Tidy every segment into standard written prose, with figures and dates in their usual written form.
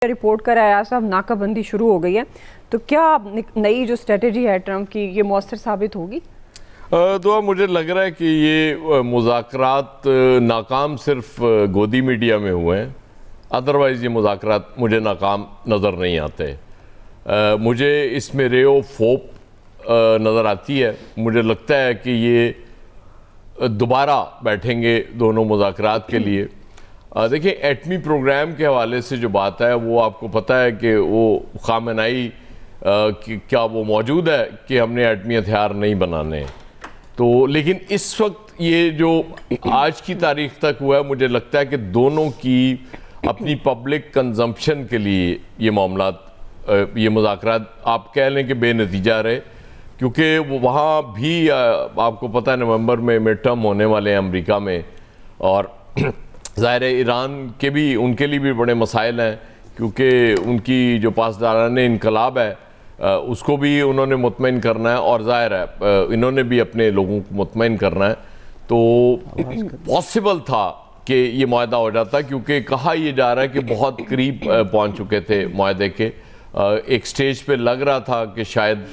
Report कर आया साहब नाकाबंदी शुरू हो गई है, तो क्या नई जो स्ट्रेटजी है ट्रंप की ये मौसर साबित होगी? तो मुझे लग रहा है कि ये मुज़ाकरात नाकाम सिर्फ गोदी मीडिया में हुए हैं, अदरवाइज़ ये मुज़ाकरात मुझे नाकाम नज़र नहीं आते। मुझे इसमें रे ऑफ होप नज़र आती है। मुझे लगता है कि ये दोबारा बैठेंगे दोनों मुज़ाकरात के लिए। देखिए, एटमी प्रोग्राम के हवाले से जो बात है वो आपको पता है कि वो खामेनाई क्या वो मौजूद है कि हमने एटमी हथियार नहीं बनाने। तो लेकिन इस वक्त ये जो आज की तारीख तक हुआ है, मुझे लगता है कि दोनों की अपनी पब्लिक कंजम्पशन के लिए ये मामलात, ये मुज़ाकरात आप कह लें कि बेनतीजा रहे, क्योंकि वो वहाँ भी आपको पता है नवंबर में मिड टर्म होने वाले हैं अमेरिका में, और ज़ाहिर है ईरान के भी, उनके लिए भी बड़े मसाइल हैं, क्योंकि उनकी जो पासदाराने इनकलाब है उसको भी उन्होंने मुतमईन करना है, और ज़ाहिर है इन्होंने भी अपने लोगों को मुतमईन करना है। तो पॉसिबल था कि ये मुआहदा हो जाता, क्योंकि कहा यह जा रहा है कि बहुत करीब पहुंच चुके थे मुआहदे के। एक स्टेज पे लग रहा था कि शायद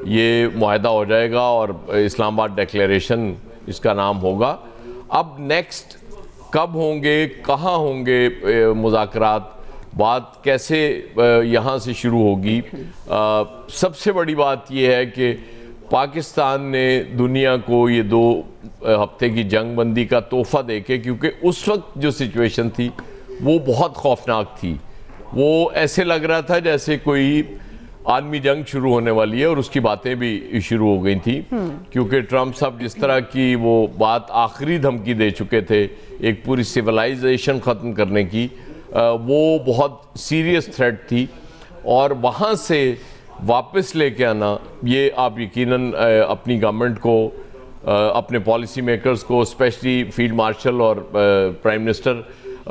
ये मुआहदा हो जाएगा और इस्लामाबाद डिक्लेरेशन इसका नाम होगा। अब नेक्स्ट कब होंगे, कहाँ होंगे मुज़ाकरात, बात कैसे यहाँ से शुरू होगी। सबसे बड़ी बात यह है कि पाकिस्तान ने दुनिया को ये 2 हफ्ते की जंग बंदी का तोहफ़ा देके, क्योंकि उस वक्त जो सिचुएशन थी वो बहुत खौफनाक थी। वो ऐसे लग रहा था जैसे कोई आलमी जंग शुरू होने वाली है, और उसकी बातें भी शुरू हो गई थी, क्योंकि ट्रंप साहब जिस तरह की वो बात आखिरी धमकी दे चुके थे एक पूरी सिविलाइजेशन ख़त्म करने की, वो बहुत सीरियस थ्रेट थी। और वहाँ से वापस लेके आना, ये आप यकीनन अपनी गवर्नमेंट को, अपने पॉलिसी मेकर्स को, स्पेशली फील्ड मार्शल और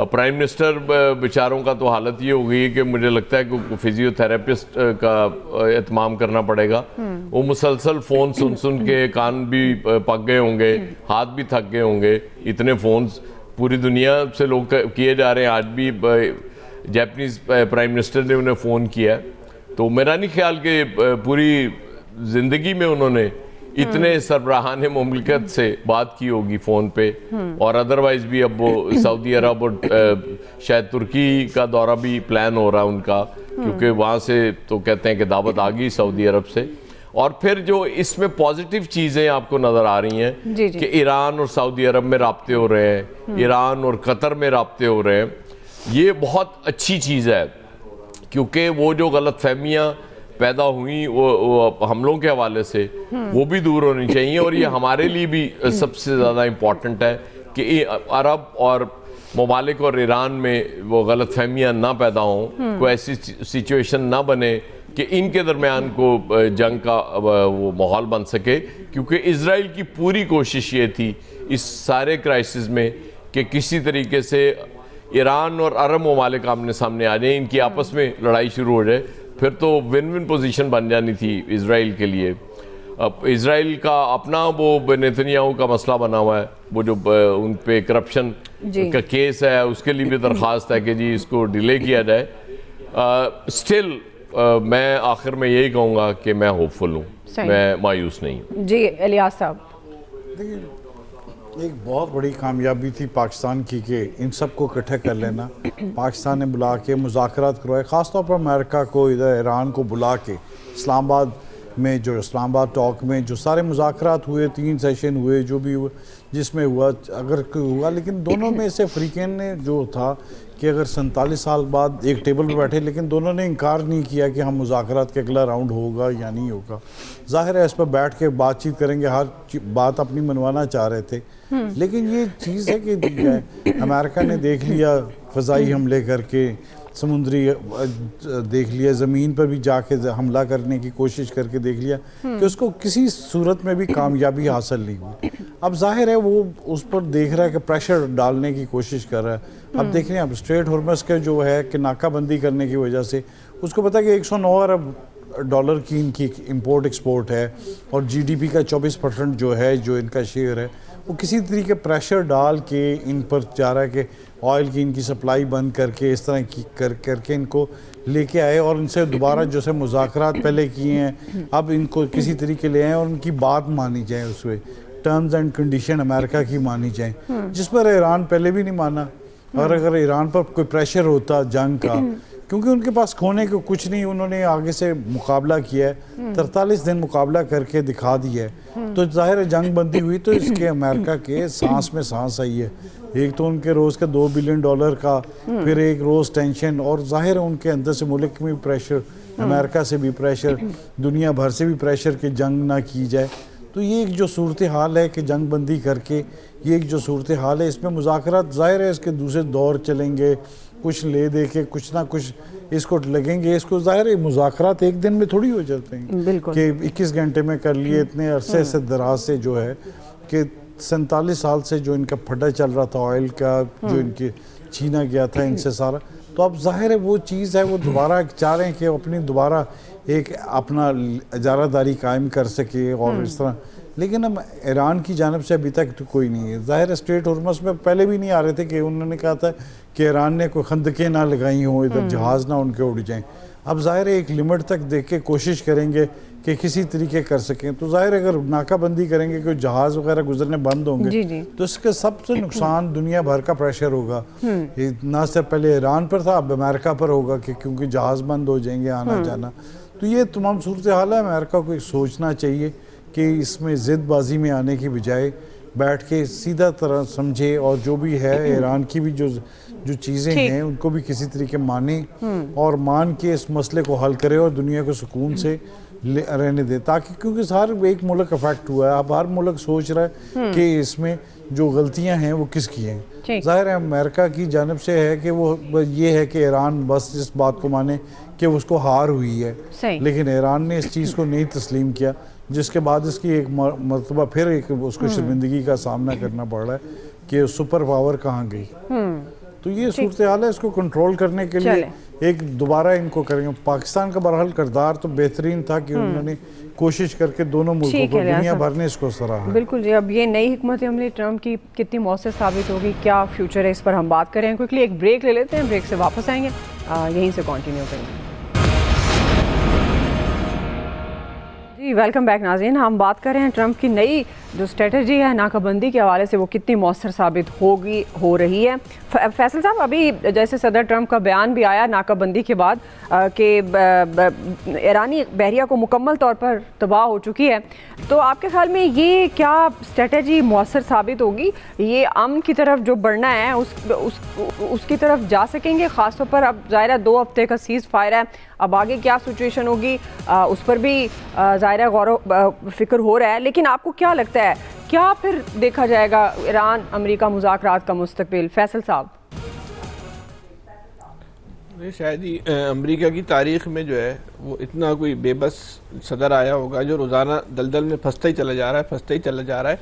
प्राइम मिनिस्टर बेचारों का तो हालत ये हो गई है कि मुझे लगता है कि फिजियोथेरेपिस्ट का एहतमाम करना पड़ेगा। वो मुसलसल फ़ोन सुन सुन के कान भी पक गए होंगे, हाथ भी थक गए होंगे, इतने फ़ोन्स पूरी दुनिया से लोग किए जा रहे हैं। आज भी जापानीज़ प्राइम मिनिस्टर ने उन्हें फ़ोन किया, तो मेरा नहीं ख्याल कि पूरी ज़िंदगी में उन्होंने इतने सरबराहान मुमलिकत से बात की होगी फ़ोन पे। और अदरवाइज़ भी अब वो सऊदी अरब और शायद तुर्की का दौरा भी प्लान हो रहा है उनका, क्योंकि वहाँ से तो कहते हैं कि दावत आ गई सऊदी अरब से। और फिर जो इसमें पॉजिटिव चीज़ें आपको नज़र आ रही हैं कि ईरान और सऊदी अरब में राब्ते हो रहे हैं, ईरान और कतर में राब्ते हो रहे हैं, ये बहुत अच्छी चीज़ है, क्योंकि वो जो गलतफहमियाँ पैदा हुई वो हमलों के हवाले से, वो भी दूर होनी चाहिए। और ये हमारे लिए भी सबसे ज़्यादा इम्पॉर्टेंट है कि अरब और ममालिक और ईरान में वो गलतफहमियाँ ना पैदा हों, कोई ऐसी सिचुएशन ना बने कि इनके दरमियान को जंग का वो माहौल बन सके। क्योंकि इज़राइल की पूरी कोशिश ये थी इस सारे क्राइसिस में कि किसी तरीके से ईरान और अरब ममालिक आमने सामने आ जाए, इनकी आपस में लड़ाई शुरू हो जाए, फिर तो विन विन पोजीशन बन जानी थी इज़राइल के लिए। अब इज़राइल का अपना वो नेतन्याहू का मसला बना हुआ है, वो जो उन पे करप्शन का केस है, उसके लिए भी दरख्वास्त है कि जी इसको डिले किया जाए। स्टिल मैं आखिर में यही कहूँगा कि मैं होपफुल हूँ, मैं मायूस नहीं हूँ। जी इलियास साहब, देखिए, एक बहुत बड़ी कामयाबी थी पाकिस्तान की कि इन सब को इकट्ठा कर लेना। पाकिस्तान ने बुला के मुज़ाकरात करवाए, ख़ासतौर पर अमेरिका को, इधर ईरान को बुला के इस्लामाबाद में, जो इस्लामाबाद टॉक में जो सारे मुज़ाकरात हुए, 3 सेशन हुए, जो भी हुआ जिसमें हुआ अगर हुआ, लेकिन दोनों में से अफ्रीकन ने जो था कि अगर 47 साल बाद एक टेबल पर बैठे, लेकिन दोनों ने इनकार नहीं किया कि हम मुज़ाकरात का अगला राउंड होगा या नहीं होगा। ज़ाहिर है इस पर बैठ के बातचीत करेंगे, हर बात अपनी मनवाना चाह रहे थे। लेकिन ये चीज़ है कि अमेरिका ने देख लिया, फ़ज़ाई हमले करके, समुद्री देख लिया, ज़मीन पर भी जाके हमला करने की कोशिश करके देख लिया कि उसको किसी सूरत में भी कामयाबी हासिल नहीं हुई। अब जाहिर है वो उस पर देख रहा है कि प्रेशर डालने की कोशिश कर रहा है। अब देख रहे हैं, अब स्ट्रेट हॉर्मज़ का जो है कि नाकाबंदी करने की वजह से उसको पता है कि 109 अरब डॉलर की इनकी इंपोर्ट एक्सपोर्ट है, और GDP का 24% जो है, जो इनका शेयर है, वो किसी तरीके प्रेशर डाल के इन पर जा रहा है कि ऑयल की इनकी सप्लाई बंद करके इस तरह की करके इनको लेके आए और इनसे दोबारा जो से मुज़ाकरात पहले किए हैं अब इनको किसी तरीके ले आए और उनकी बात मानी जाए, उसमें टर्म्स एंड कंडीशन अमेरिका की मानी जाए, जिस पर ईरान पहले भी नहीं माना। और अगर ईरान पर कोई प्रेशर होता जंग का, क्योंकि उनके पास खोने को कुछ नहीं, उन्होंने आगे से मुकाबला किया है, 43 दिन मुकाबला करके दिखा दिया है, तो जाहिर है जंग बंदी हुई तो इसके अमेरिका के सांस में सांस आई है। एक तो उनके रोज़ का $2 बिलियन का, फिर एक रोज़ टेंशन, और जाहिर है उनके अंदर से मुल्क में भी प्रेशर, अमेरिका से भी प्रेशर, दुनिया भर से भी प्रेशर कि जंग ना की जाए। तो ये एक जो सूरत हाल है कि जंग बंदी करके ये एक जो सूरत हाल है, इसमें मुज़ाकरात जाहिर है इसके दूसरे दौर चलेंगे, कुछ ले दे के कुछ ना कुछ इसको लगेंगे। इसको जाहिर है मुज़ाकरात एक दिन में थोड़ी हो जाते हैं कि 21 घंटे में कर लिए, इतने अरसे से दराज से जो है कि 47 साल से जो इनका फटा चल रहा था ऑयल का, जो इनके छीना गया था इनसे सारा, तो अब जाहिर है वो चीज़ है वो दोबारा चाह रहे हैं कि अपनी दोबारा एक अपना इजारादारी कायम कर सके और इस तरह। लेकिन अब ईरान की जानब से अभी तक तो कोई नहीं है। ज़ाहिर स्ट्रेट हॉर्मज़ में पहले भी नहीं आ रहे थे कि उन्होंने कहा था कि ईरान ने कोई खंदकें ना लगाई हों, इधर जहाज़ ना उनके उड़ जाएं। अब ज़ाहिर है एक लिमिट तक देख के कोशिश करेंगे कि किसी तरीके कर सकें। तो ज़ाहिर है अगर नाकाबंदी करेंगे, कोई जहाज़ वगैरह गुजरने बंद होंगे तो इसके सबसे नुकसान दुनिया भर का प्रेशर होगा। ये ना सिर्फ पहले ईरान पर था, अब अमेरिका पर होगा कि क्योंकि जहाज़ बंद हो जाएंगे आना जाना। तो ये तमाम सूरत हाल है। अमेरिका को सोचना चाहिए कि इसमें ज़िदबाजी में आने की बजाय बैठ के सीधा तरह समझे और जो भी है ईरान की भी जो चीज़ें हैं उनको भी किसी तरीके माने और मान के इस मसले को हल करे और दुनिया को सुकून से रहने दे, ताकि क्योंकि हर एक मुल्क अफेक्ट हुआ है। अब हर मुल्क सोच रहा है कि इसमें जो गलतियां हैं वो किसकी हैं। जाहिर है अमेरिका की जानब से है कि वो ये है कि ईरान बस इस बात को माने कि उसको हार हुई है, लेकिन ईरान ने इस चीज़ को नहीं तस्लीम किया, जिसके बाद इसकी एक मरतबा फिर एक उसको शर्मिंदगी का सामना करना पड़ रहा है कि सुपर पावर कहाँ गई। तो ये सूरत हाल है। इसको कंट्रोल करने के लिए एक दोबारा इनको करेंगे। पाकिस्तान का बहरहाल किरदार तो बेहतरीन था कि उन्होंने कोशिश करके दोनों मुल्कों को, दुनिया भर ने इसको सराहा। बिल्कुल जी। अब ये नई हिकमत अमली ट्रम्प की कितनी मौसर साबित होगी, क्या फ्यूचर है, इस पर हम बात करें। क्विकली एक ब्रेक ले लेते हैं, ब्रेक से वापस आएंगे, यहीं से कंटिन्यू करेंगे। जी वेलकम बैक नाज़रीन। हम बात कर रहे हैं ट्रम्प की नई जो स्ट्रेटजी है नाकाबंदी के हवाले से वो कितनी मौसर साबित हो रही है। फैसल साहब, अभी जैसे सदर ट्रम्प का बयान भी आया नाकाबंदी के बाद कि ईरानी बहरिया को मुकम्मल तौर पर तबाह हो चुकी है, तो आपके ख्याल में ये क्या स्ट्रेटजी मौसर साबित होगी? ये अमन की तरफ जो बढ़ना है उसकी तरफ जा सकेंगे? ख़ासतौर पर अब ज़ाहिर 2 हफ्ते का सीज़ फायर है, अब आगे क्या सिचुएशन होगी उस पर भी ज़ाहिर गौर फिक्र हो रहा है। लेकिन आपको क्या लगता है क्या फिर देखा जाएगा ईरान अमेरिका मुज़ाकरात का मुस्तकबिल? फैसल साहब। शायद ही अमेरिका की तारीख में जो है वो इतना कोई बेबस सदर आया होगा जो रोज़ाना दलदल में फंसता ही चला जा रहा है